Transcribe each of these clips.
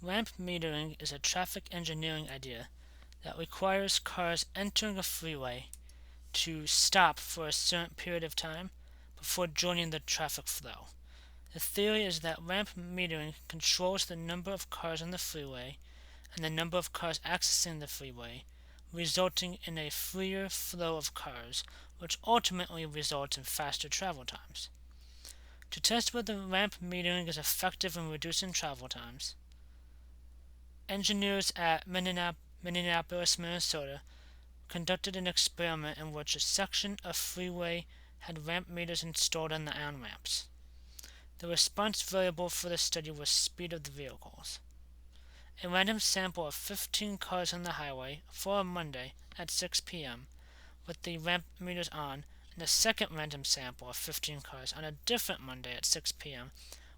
Ramp metering is a traffic engineering idea that requires cars entering a freeway to stop for a certain period of time before joining the traffic flow. The theory is that ramp metering controls the number of cars on the freeway and the number of cars accessing the freeway, resulting in a freer flow of cars, which ultimately results in faster travel times. To test whether ramp metering is effective in reducing travel times, engineers at Minneapolis, Minnesota conducted an experiment in which a section of freeway had ramp meters installed on the on-ramps. The response variable for the study was speed of the vehicles. A random sample of 15 cars on the highway for a Monday at 6 p.m. with the ramp meters on, and a second random sample of 15 cars on a different Monday at 6 p.m.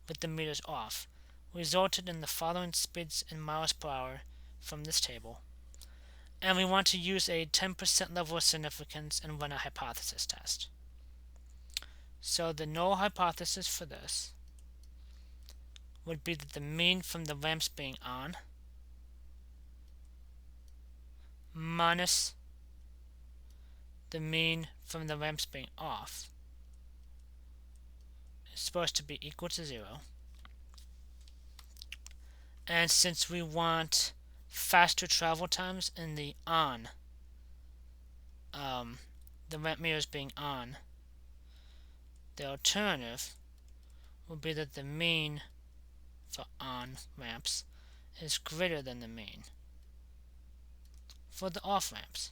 with the meters off, resulted in the following speeds in miles per hour from this table. And we want to use a 10% level of significance and run a hypothesis test. So the null hypothesis for this would be that the mean from the ramps being on minus the mean from the ramps being off is supposed to be equal to 0. And since we want faster travel times in the on, the ramp meters being on, the alternative would be that the mean for on ramps is greater than the mean for the off ramps.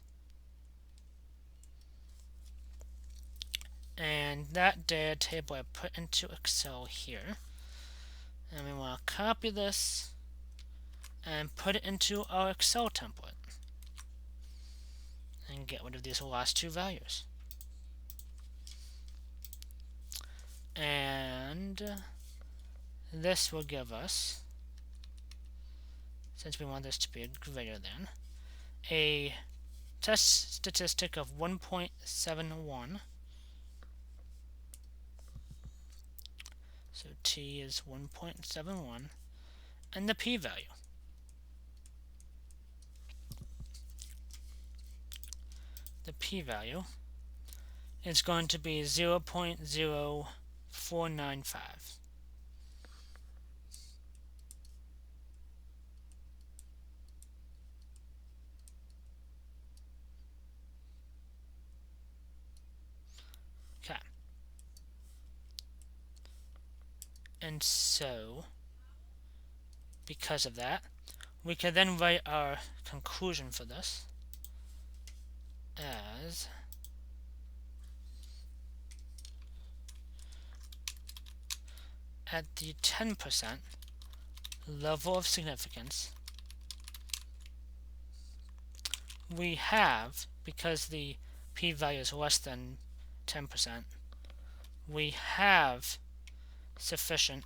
And that data table I put into Excel here. And we want to copy this and put it into our Excel template and get rid of these last two values. And this will give us, since we want this to be greater than, a test statistic of 1.71. So t is 1.71, and the p-value. The p-value is going to be 0.0495. Okay. And so, because of that, we can then write our conclusion for this as at the 10% level of significance, we have, because the p-value is less than 10%, we have sufficient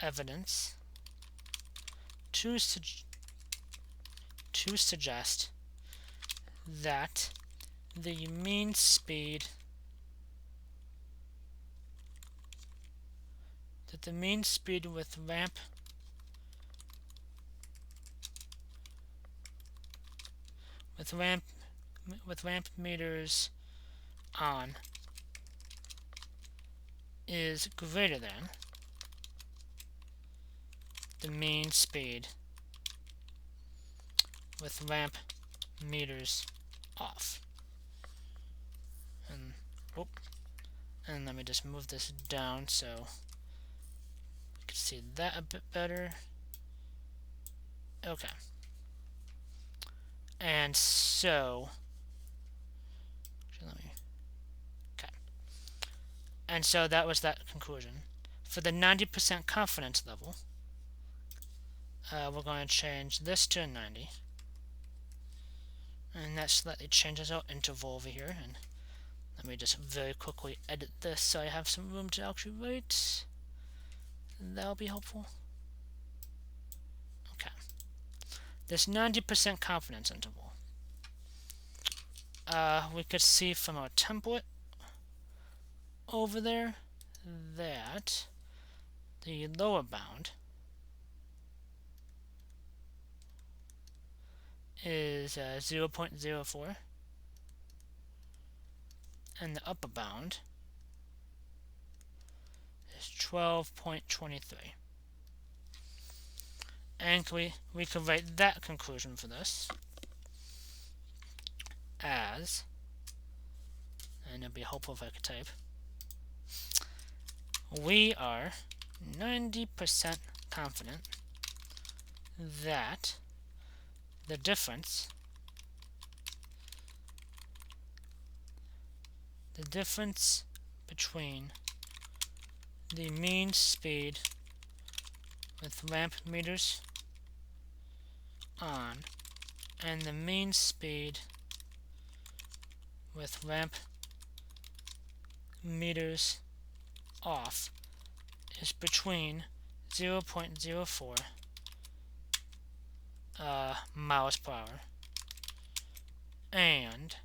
evidence to suggest that the mean speed with ramp meters on is greater than the mean speed with ramp meters off. And let me just move this down so you can see that a bit better. Okay. And so, okay. And so that was that conclusion. For the 90% confidence level, we're going to change this to 90. And that slightly changes our interval over here. And let me just very quickly edit this so I have some room to actually write. That'll be helpful. Okay. This 90% confidence interval. We could see from our template over there that the lower bound is 0.04, and the upper bound is 12.23. And we could write that conclusion for this as, and it'd be helpful if I could type, we are 90% confident that the difference between the mean speed with ramp meters on and the mean speed with ramp meters off is between 0.04 miles per hour and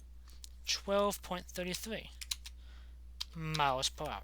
12.33 miles per hour.